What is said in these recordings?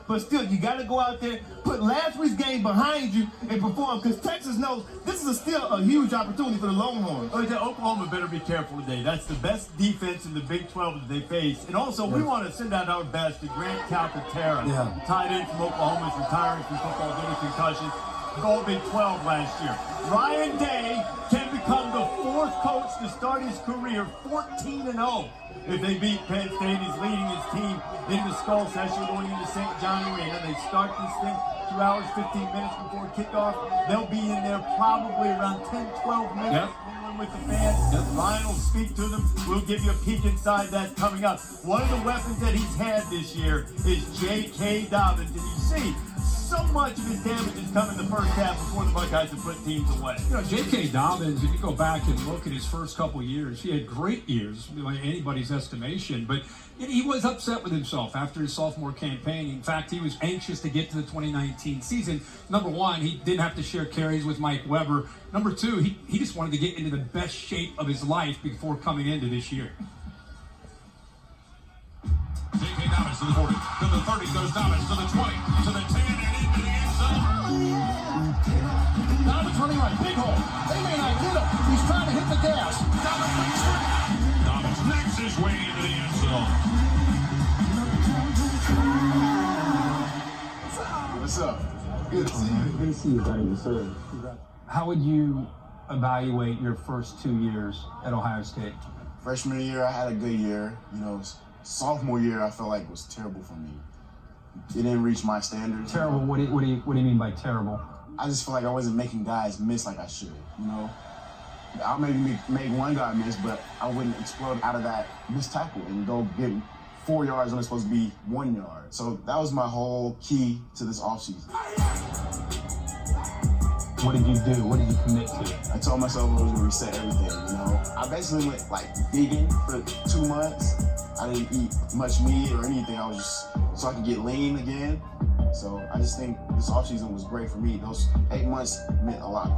but still, you got to go out there, put last week's game behind you, and perform, because Texas knows this is still a huge opportunity for the Longhorns. Oklahoma better be careful today. That's the best defense in the Big 12 that they face. And also, we want to send out our best to Grant Calcaterra, tight end from Oklahoma, is retiring from football due to concussion. All Big 12 last year. Ryan Day can become the fourth coach to start his career 14-0 if they beat Penn State. He's leading his team into Skull Session going into St. John Arena. They start this thing 2 hours, 15 minutes before kickoff. They'll be in there probably around 10, 12 minutes. With the fans. Ryan will speak to them. We'll give you a peek inside that coming up. One of the weapons that he's had this year is J.K. Dobbins. And you see, so much of his damage has come in the first half before the Buckeyes have put teams away. You know, J.K. Dobbins, if you go back and look at his first couple years, he had great years by anybody's estimation, but he was upset with himself after his sophomore campaign. In fact, he was anxious to get to the 2019 season. Number one, he didn't have to share carries with Mike Weber. Number two, he just wanted to get into the best shape of his life before coming into this year. J.K. Dobbins to the 40, to the 30, goes Dobbins to the 20, to the 10, and into the end zone. Dobbins running right, big hole. They may not get him. He's trying to hit the gas. Dobbins makes it. Dobbins knocks his way into the end zone. What's up? Good to see you. Good to see you, buddy. Sir. How would you evaluate your first 2 years at Ohio State? Freshman year, I had a good year. You know, sophomore year, I felt like it was terrible for me. It didn't reach my standards. Terrible? What do you mean by terrible? I just feel like I wasn't making guys miss like I should, you know? I'll maybe make one guy miss, but I wouldn't explode out of that missed tackle and go get 4 yards when it's supposed to be 1 yard. So that was my whole key to this offseason. What did you do? What did you commit to? I told myself I was gonna reset everything, you know? I basically went like vegan for 2 months. I didn't eat much meat or anything. I was just, so I could get lean again. So I just think this offseason was great for me. Those 8 months meant a lot.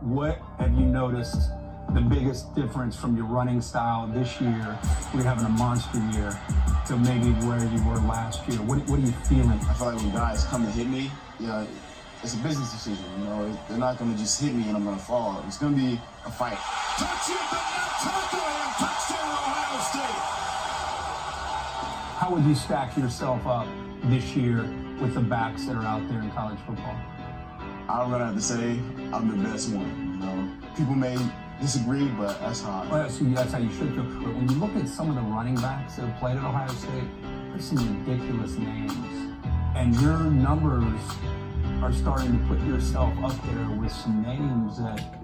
What have you noticed the biggest difference from your running style this year, we're having a monster year, to maybe where you were last year? What are you feeling? I feel like when guys come to hit me, yeah, it's a business decision, you know? They're not gonna just hit me and I'm gonna fall. It's gonna be a fight. How would you stack yourself up this year with the backs that are out there in college football? I'm gonna have to say I'm the best one, you know? People may disagree, but that's how I Well, that's how you should feel. But when you look at some of the running backs that have played at Ohio State, there's some ridiculous names. And your numbers are starting to put yourself up there with some names that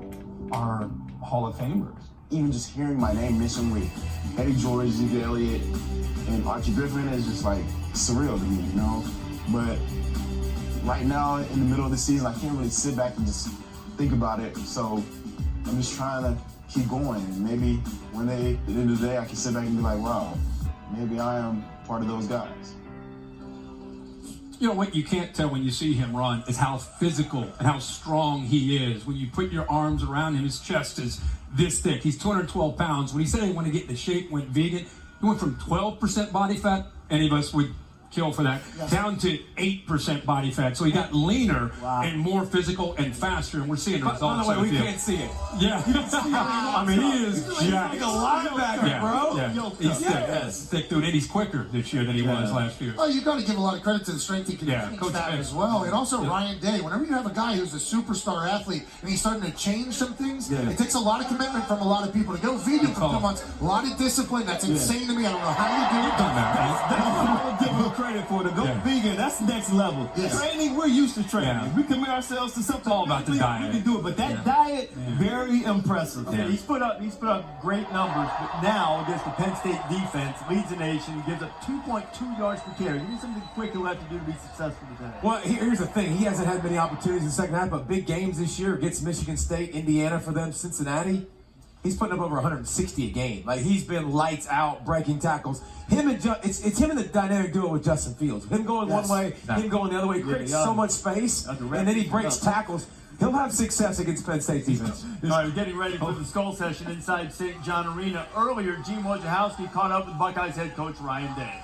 are Hall of Famers. Even just hearing my name mentioned with Eddie George, Zeke Elliott, and Archie Griffin is just like surreal to me, you know? But right now, in the middle of the season, I can't really sit back and just think about it. So I'm just trying to keep going. And maybe one day, at the end of the day, I can sit back and be like, wow, maybe I am part of those guys. You know what you can't tell when you see him run is how physical and how strong he is. When you put your arms around him, his chest is this thick. He's 212 pounds. When he said he wanted to get into shape, went vegan, he went from 12% body fat, any of us would kill for that, down to 8% body fat. So he got leaner and more physical and faster, and we're seeing the results. By the way, we can't see it. Yeah. You don't see it anymore. I mean, he is jacked. Like a linebacker, bro. Yeah. He's thick dude, and he's quicker this year than he was last year. Oh, you've got to give a lot of credit to the strength and conditioning staff as well. And also Ryan Day. Whenever you have a guy who's a superstar athlete and he's starting to change some things, it takes a lot of commitment from a lot of people. To go vegan for 2 months, a lot of discipline. That's insane to me. I don't know how you do it. That's give him credit for to go vegan. That's next level. Training, we're used to training. We commit ourselves to something. All about the diet. We can do it, but that diet, very impressive. Yeah, he's put up great numbers, but now against the Penn State defense, leads the nation, gives up 2.2 yards per carry. You need something quick he'll have to do to be successful today. Well, here's the thing. He hasn't had many opportunities in the second half, but big games this year against Michigan State, Indiana for them, Cincinnati. He's putting up over 160 a game. Like, he's been lights out, breaking tackles. It's him and the dynamic duo with Justin Fields. Him going one way, him going the other way. Creates so much space, and then he breaks tackles. He'll have success against Penn State defense. All right, we're getting ready for the Skull Session inside St. John Arena. Earlier, Gene Wojciechowski caught up with Buckeyes head coach Ryan Day.